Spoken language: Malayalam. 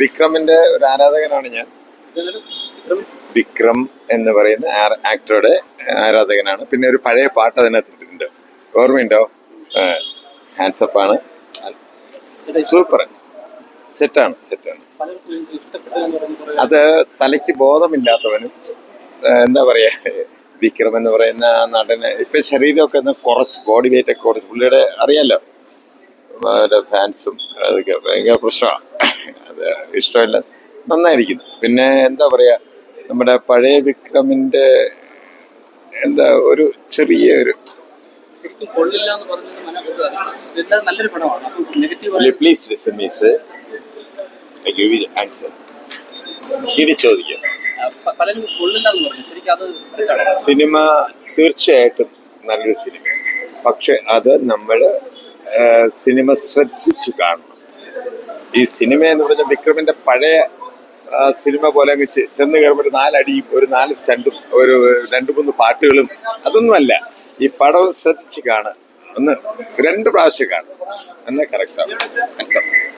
വിക്രമിന്റെ ഒരു ആരാധകനാണ് ഞാൻ. വിക്രം എന്ന് പറയുന്ന ആക്ടറുടെ ആരാധകനാണ്. പിന്നെ ഒരു പഴയ പാട്ട് അതിനകത്തിട്ടുണ്ട്, ഓർമ്മയുണ്ടോ? ഹാൻഡ്സപ്പ് ആണ്, സൂപ്പർ, സെറ്റാണ്. അത് തലയ്ക്ക് ബോധമില്ലാത്തവനും എന്താ പറയാ, വിക്രം എന്ന് പറയുന്ന ആ നടന് ഇപ്പൊ ശരീരമൊക്കെ ഒന്ന് കുറച്ച്, ബോഡി വെയിറ്റ് ഒക്കെ കുറച്ച്, പുള്ളിയുടെ അറിയാലോ, ഫാൻസും അതൊക്കെ ഭയങ്കര പ്രശ്നമാണ്. അത് ഇഷ്ടമല്ല, നന്നായിരിക്കുന്നു. പിന്നെ എന്താ പറയാ, നമ്മുടെ പഴയ വിക്രമിന്റെ എന്താ ഒരു ചെറിയ ഒരു പ്ലീസ് ലിസൺ മീസ് ആൻസർ ഇനി ചോദിക്കാം. സിനിമ തീർച്ചയായിട്ടും നല്ലൊരു സിനിമ, പക്ഷെ അത് നമ്മള് സിനിമ ശ്രദ്ധിച്ചു കാണണം. ഈ സിനിമ എന്ന് പറഞ്ഞ വിക്രമിന്റെ പഴയ സിനിമ പോലെ അങ്ങ് ചെന്ന് കയറുമ്പോൾ ഒരു 4 അടിയും ഒരു 4 സ്റ്റണ്ടും ഒരു 2-3 പാട്ടുകളും അതൊന്നുമല്ല. ഈ പടം ശ്രദ്ധിച്ച് കാണുക, ഒന്ന് 2 പ്രാവശ്യം കാണുക, എന്നാൽ കറക്റ്റാണ് ആൻസർ.